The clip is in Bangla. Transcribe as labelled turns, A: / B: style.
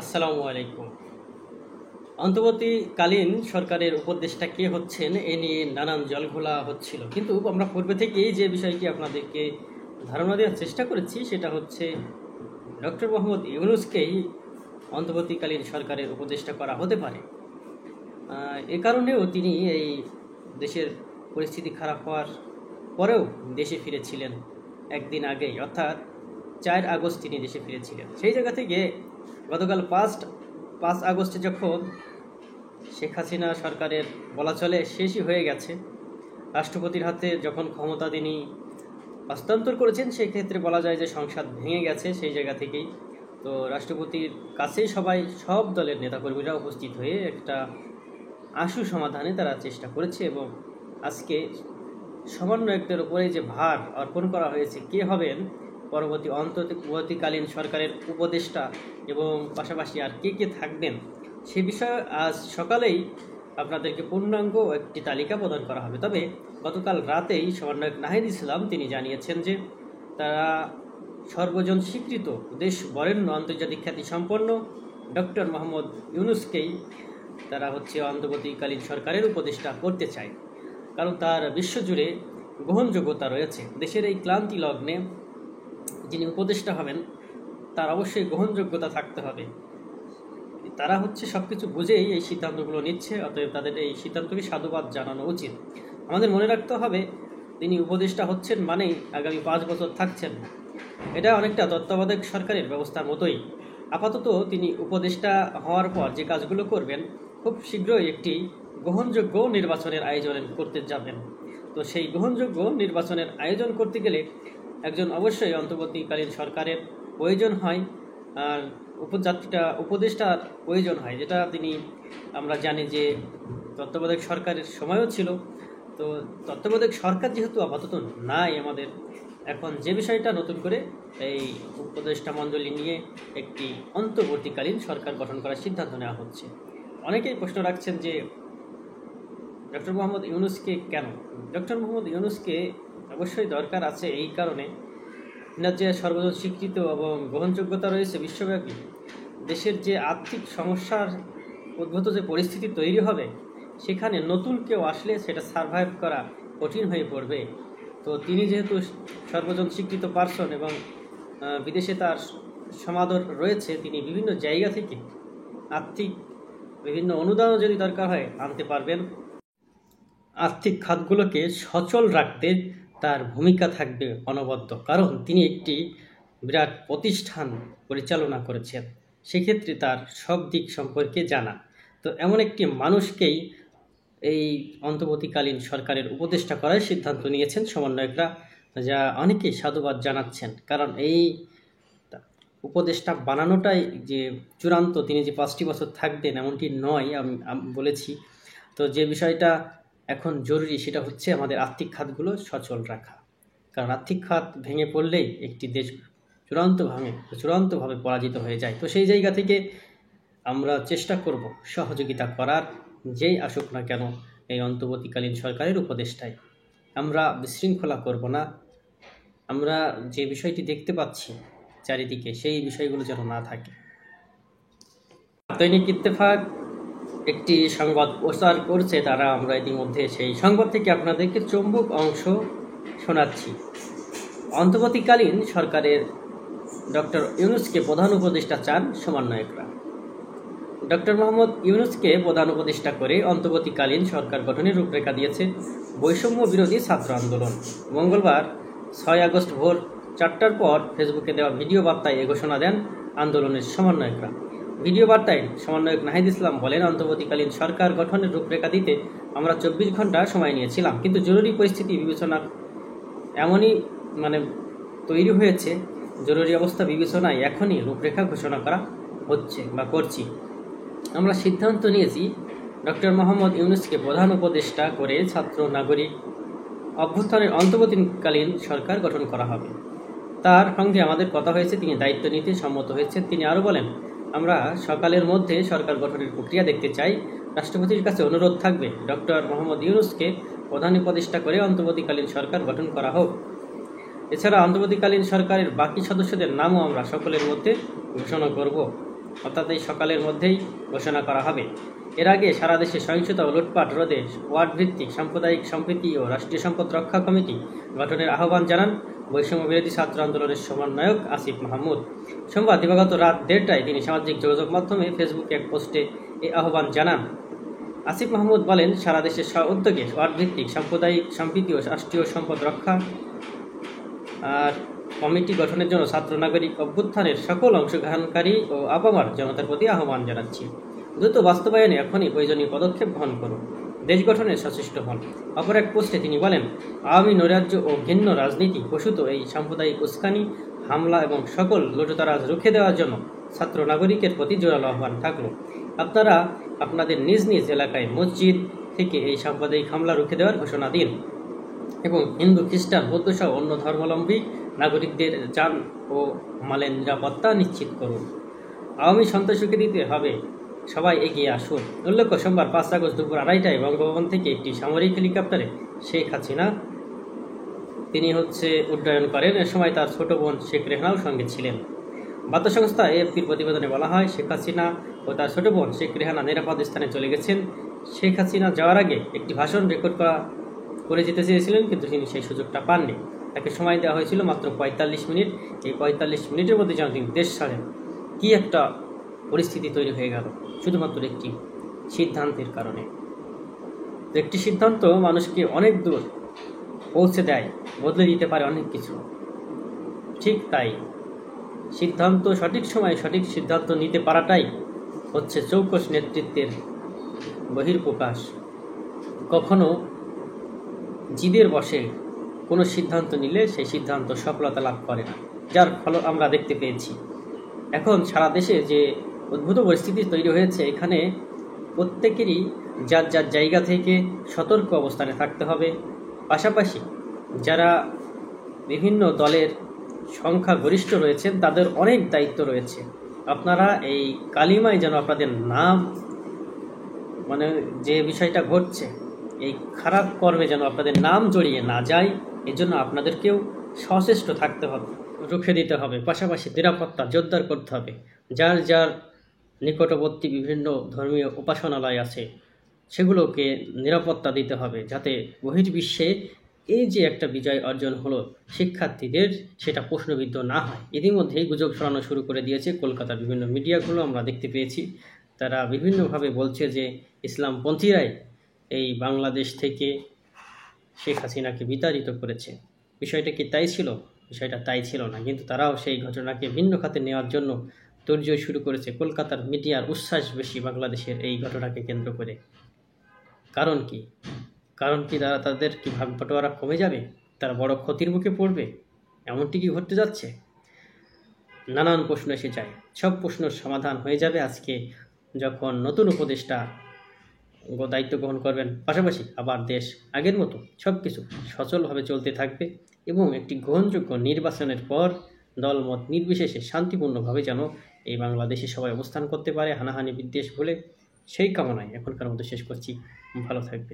A: আসসালামু আলাইকুম। অন্তর্বর্তীকালীন সরকারের উপদেষ্টা কে হচ্ছেন এ নিয়ে নানান জলঘোলা হচ্ছিল, কিন্তু আমরা পূর্বে থেকেই যে বিষয়টি আপনাদেরকে ধারণা দেওয়ার চেষ্টা করেছি সেটা হচ্ছে ডক্টর মোহাম্মদ ইউনূসকেই অন্তর্বর্তীকালীন সরকারের উপদেষ্টা করা হতে পারে। এ কারণেও তিনি এই দেশের পরিস্থিতি খারাপ হওয়ার পরেও দেশে ফিরেছিলেন একদিন আগেই, অর্থাৎ 4 আগস্ট তিনি দেশে ফিরেছিলেন। সেই জায়গা থেকে গতকাল 5 আগস্টে যখন শেখ হাসিনা সরকারের বলা চলে শেষই হয়ে গেছে, রাষ্ট্রপতির হাতে যখন ক্ষমতা তিনি হস্তান্তর করেছেন, সেক্ষেত্রে বলা যায় যে সংসদ ভেঙে গেছে সেই জায়গা থেকেই। তো রাষ্ট্রপতির কাছেই সব দলের নেতাকর্মীরা উপস্থিত হয়ে একটা আশু সমাধানে তারা চেষ্টা করেছে, এবং আজকে সমন্বয়কদের উপরে যে ভার অর্পণ করা হয়েছে কে হবেন অন্তর্বর্তীকালীন সরকারের উপদেষ্টা এবং পাশাপাশি আর কে কে থাকবেন সে বিষয়ে আজ সকালেই আপনাদেরকে পূর্ণাঙ্গ একটি তালিকা প্রদান করা হবে। তবে গতকাল রাতেই সমন্বয়ক নাহিদ ইসলাম তিনি জানিয়েছেন যে তারা সর্বজন স্বীকৃত দেশ বরেণ্য আন্তর্জাতিক খ্যাতিসম্পন্ন ডক্টর মোহাম্মদ ইউনূসকেই তারা অন্তর্বর্তীকালীন সরকারের উপদেষ্টা করতে চায়, কারণ তার বিশ্বজুড়ে গ্রহণযোগ্যতা রয়েছে। দেশের এই ক্লান্তি লগ্নে যিনি উপদেষ্টা হবেন তার অবশ্যই গ্রহণযোগ্যতা থাকতে হবে। তারা সব কিছু বুঝেই এই সিদ্ধান্তগুলো নিচ্ছে, অতএব তাদের এই সিদ্ধান্তকে সাধুবাদ জানানো উচিত। আমাদের মনে রাখতে হবে তিনি উপদেষ্টা হচ্ছেন মানেই আগামী 5 বছর থাকছেন। এটা অনেকটা তত্ত্বাবধায়ক সরকারের ব্যবস্থার মতোই। আপাতত তিনি উপদেষ্টা হওয়ার পর যে কাজগুলো করবেন, খুব শীঘ্রই একটি গ্রহণযোগ্য নির্বাচনের আয়োজন করতে যাবেন। তো সেই গ্রহণযোগ্য নির্বাচনের আয়োজন করতে গেলে একজন অবশ্যই অন্তর্বর্তীকালীন সরকারের প্রয়োজন হয়, আর উপদেষ্টার প্রয়োজন হয়, যেটা আমরা জানি যে তত্ত্বাবধায়ক সরকারের সময়ও ছিল। তো তত্ত্বাবধায়ক সরকার যেহেতু আপাতত নাই আমাদের, এখন যে বিষয়টা নতুন করে এই উপদেষ্টা মণ্ডলী নিয়ে একটি অন্তর্বর্তীকালীন সরকার গঠন করার সিদ্ধান্ত নেওয়া হচ্ছে। অনেকেই প্রশ্ন রাখছেন যে ডক্টর মোহাম্মদ ইউনূসকে কেন? ডক্টর মোহাম্মদ ইউনূসকে অবশ্যই দরকার আছে এই কারণে, এনার যে সর্বজন স্বীকৃত এবং গ্রহণযোগ্যতা রয়েছে বিশ্বব্যাপী। দেশের যে আর্থিক সমস্যার উদ্ভূত যে পরিস্থিতি তৈরি হবে, সেখানে নতুন কেউ আসলে সেটা সারভাইভ করা কঠিন হয়ে পড়বে। তো তিনি যেহেতু সর্বজন স্বীকৃত পার্সন এবং বিদেশে তার সমাদর রয়েছে, তিনি বিভিন্ন জায়গা থেকে আর্থিক বিভিন্ন অনুদানও যদি দরকার হয় আনতে পারবেন। আর্থিক খাতগুলোকে সচল রাখতে তার ভূমিকা থাকবে অনবদ্য, কারণ তিনি একটি বিরাট প্রতিষ্ঠান পরিচালনা করেছেন, সেক্ষেত্রে তার সব দিক সম্পর্কে জানা। তো এমন একটি মানুষকেই এই অন্তর্বর্তীকালীন সরকারের উপদেষ্টা করার সিদ্ধান্ত নিয়েছেন সমন্বয়করা, যা অনেকেই সাধুবাদ জানাচ্ছেন। কারণ এই উপদেষ্টা বানানোটাই যে চূড়ান্ত, তিনি যে 5টি বছর থাকবেন এমনটি নয়, আমি বলেছি। তো যে বিষয়টা এখন জরুরি সেটা হচ্ছে আমাদের আর্থিক খাতগুলো সচল রাখা, কারণ আর্থিক খাত ভেঙে পড়লেই একটি দেশ চূড়ান্তভাবে পরাজিত হয়ে যায়। তো সেই জায়গা থেকে আমরা চেষ্টা করব সহযোগিতা করার, যেই আসুক না কেন এই অন্তর্বর্তীকালীন সরকারের উপদেষ্টায়। আমরা বিশৃঙ্খলা করব না। আমরা যে বিষয়টি দেখতে পাচ্ছি চারিদিকে, সেই বিষয়গুলো যেন না থাকে। দৈনিক ইত্তেফাক একটি সংবাদ প্রচার করছে তারা, আমরা ইতিমধ্যে সেই সংবাদ থেকে আপনাদেরকে চুম্বক অংশ শোনাচ্ছি। অন্তর্বর্তীকালীন সরকারের ডক্টর ইউনূসকে প্রধান উপদেষ্টা চান সমন্বয়করা। ডক্টর মোহাম্মদ ইউনূসকে প্রধান উপদেষ্টা করে অন্তর্বর্তীকালীন সরকার গঠনের রূপরেখা দিয়েছে বৈষম্য বিরোধী ছাত্র আন্দোলন। মঙ্গলবার 6 আগস্ট ভোর 4টার পর ফেসবুকে দেওয়া ভিডিও বার্তায় এ ঘোষণা দেন আন্দোলনের সমন্বয়করা। ভিডিও বার্তায় সমন্বয়ক নাহিদ ইসলাম বলেন, অন্তর্বর্তীকালীন সরকার গঠনের রূপরেখা দিতে আমরা 24 ঘন্টা সময় নিয়েছিলাম, কিন্তু জরুরি পরিস্থিতি বিবেচনা এমনই তৈরি হয়েছে, জরুরি অবস্থা বিবেচনায় এখনই রূপরেখা ঘোষণা করা হচ্ছে বা করছি। আমরা সিদ্ধান্ত নিয়েছি ডক্টর মোহাম্মদ ইউনূসকে প্রধান উপদেষ্টা করে ছাত্র নাগরিক অভ্যুত্থানের অন্তর্বর্তীকালীন সরকার গঠন করা হবে। তার সঙ্গে আমাদের কথা হয়েছে, তিনি দায়িত্ব নিতে সম্মত হয়েছেন। তিনি আরও বলেন, আমরা সকালের মধ্যে সরকার গঠনের প্রক্রিয়া দেখতে চাই। রাষ্ট্রপতির কাছে অনুরোধ থাকবে ডক্টর মোহাম্মদ ইউনূসকে প্রধান উপদেষ্টা করে অন্তর্বর্তীকালীন সরকার গঠন করা হোক। এছাড়া অন্তর্বর্তীকালীন সরকারের বাকি সদস্যদের নামও আমরা সকলের মধ্যে ঘোষণা করব। অর্থাৎ এই সকালের মধ্যেই ঘোষণা করা হবে। এর আগে সারা দেশে সহিংসতা ও লুটপাট রোধে ওয়ার্ড ভিত্তিক সাম্প্রদায়িক সম্প্রীতি ও রাষ্ট্রীয় সম্পদ রক্ষা কমিটি গঠনের আহ্বান জানান বৈষম্য বিরোধী ছাত্র আন্দোলনের সমন্বয়ক আসিফ মাহমুদ। সোমবার দিবাগত রাত 1:30টায় তিনি সামাজিক যোগাযোগ মাধ্যমে ফেসবুকে এক পোস্টে এই আহ্বান জানান। আসিফ মাহমুদ বলেন, সারা দেশের উদ্যোগে ওয়ার্ড ভিত্তিক সাম্প্রদায়িক সম্প্রীতি ও রাষ্ট্রীয় সম্পদ রক্ষা আর কমিটি গঠনের জন্য ছাত্র নাগরিক অভ্যুত্থানের সকল অংশগ্রহণকারী ও আপামার জনতার প্রতি আহ্বান জানাচ্ছি। দ্রুত বাস্তবায়নে এখনই প্রয়োজনীয় পদক্ষেপ গ্রহণ করুন, দেশ গঠনে সচেষ্ট হন। অপর এক পোস্টে তিনি বলেন, আওয়ামী নৈরাজ্য ও ঘৃণ্য রাজনীতি প্রসূত এই সাম্প্রদায়িক উস্কানি, হামলা এবং সকল লুটতরাজ রুখে দেওয়ার জন্য ছাত্র নাগরিকের প্রতি জোরালো আহ্বান থাকলো। আপনারা আপনাদের নিজ নিজ এলাকায় মসজিদ থেকে এই সাম্প্রদায়িক হামলা রুখে দেওয়ার ঘোষণা দিন এবং হিন্দু, খ্রিস্টান, বৌদ্ধ সহ অন্য ধর্মাবলম্বী নাগরিকদের যান ও মালের নিরাপত্তা নিশ্চিত করুন। আওয়ামী সন্ত্রাসীকে দিতে হবে, সবাই এগিয়ে আসুন। উল্লেখ্য, সোমবার 5 আগস্ট দুপুর 2:30টায় বঙ্গভবন থেকে একটি সামরিক হেলিকপ্টারে শেখ হাসিনা তিনি উড্ডয়ন করেন। এ সময় তার ছোট বোন শেখ রেহানাও সঙ্গে ছিলেন। বার্তা সংস্থা এএফপির প্রতিবেদনে বলা হয়, শেখ হাসিনা ও তার ছোট বোন শেখ রেহানা নিরাপদ স্থানে চলে গেছেন। শেখ হাসিনা যাওয়ার আগে একটি ভাষণ রেকর্ড করে যেতে চেয়েছিলেন, কিন্তু তিনি সেই সুযোগটা পাননি। তাকে সময় দেওয়া হয়েছিল মাত্র 45 মিনিট। এই 45 মিনিটের মধ্যে যেন তিনি দেশ ছাড়েন। কী একটা পরিস্থিতি তৈরি হয়ে গেল শুধুমাত্র একটি সিদ্ধান্তের কারণে। একটি সিদ্ধান্ত মানুষকে অনেক দূর পৌঁছে দেয়, বদলে দিতে পারে অনেক কিছু। ঠিক তাই সিদ্ধান্ত সঠিক সময়ে সঠিক সিদ্ধান্ত নিতে পারাটাই হচ্ছে চৌকস নেতৃত্বের বহির্প্রকাশ। কখনো জিদের বসে কোনো সিদ্ধান্ত নিলে সেই সিদ্ধান্ত সফলতা লাভ করে না, যার ফল আমরা দেখতে পেয়েছি। এখন সারা দেশে যে অদ্ভুত পরিস্থিতি তৈরি হয়েছে, এখানে প্রত্যেকেরই যার যার জায়গা থেকে সতর্ক অবস্থানে থাকতে হবে। পাশাপাশি যারা বিভিন্ন দলের সংখ্যাগরিষ্ঠ রয়েছেন তাদের অনেক দায়িত্ব রয়েছে। আপনারা এই কালিমায় যেন আপনাদের নাম, যে বিষয়টা ঘটছে, এই খারাপ কর্মে যেন আপনাদের নাম জড়িয়ে না যায়, এজন্য আপনাদেরকেও সচেষ্ট থাকতে হবে, রুখে দিতে হবে। পাশাপাশি নিরাপত্তা জোরদার করতে হবে। যার যার নিকটবর্তী বিভিন্ন ধর্মীয় উপাসনালয় আছে সেগুলোকে নিরাপত্তা দিতে হবে, যাতে বহির্বিশ্বে এই যে একটা বিজয় অর্জন হলো শিক্ষার্থীদের, সেটা প্রশ্নবিদ্ধ না হয়। ইতিমধ্যেই গুজব ছড়ানো শুরু করে দিয়েছে কলকাতার বিভিন্ন মিডিয়াগুলো, আমরা দেখতে পেয়েছি। তারা বিভিন্নভাবে বলছে যে ইসলামপন্থীরাই এই বাংলাদেশ থেকে শেখ হাসিনাকে বিতাড়িত করেছে। বিষয়টা কি তাই ছিল? বিষয়টা তাই ছিল না, কিন্তু তারাও সেই ঘটনাকে ভিন্ন খাতে নেওয়ার জন্য তোড়জোড় শুরু করেছে। কলকাতার মিডিয়ার উচ্ছ্বাস বেশি বাংলাদেশের এই ঘটনাকে কেন্দ্র করে। কারণ কি তাদের কি ভাগ বটোয়ারা কমে যাবে? তারা বড় ক্ষতির মুখে পড়বে? এমনটি কি ঘটতে যাচ্ছে? নানান প্রশ্ন এসে যায়। সব প্রশ্নের সমাধান হয়ে যাবে আজকে যখন নতুন উপদেষ্টা দায়িত্ব গ্রহণ করবেন। পাশাপাশি আবার দেশ আগের মতো সব কিছু সচলভাবে চলতে থাকবে এবং একটি গ্রহণযোগ্য নির্বাচনের পর দলমত নির্বিশেষে শান্তিপূর্ণভাবে যেন এই বাংলাদেশে সবাই অবস্থান করতে পারে, হানাহানি বিদ্বেষ ভুলে। সেই কামনায় এখনকার মতো শেষ করছি। ভালো থাকবে।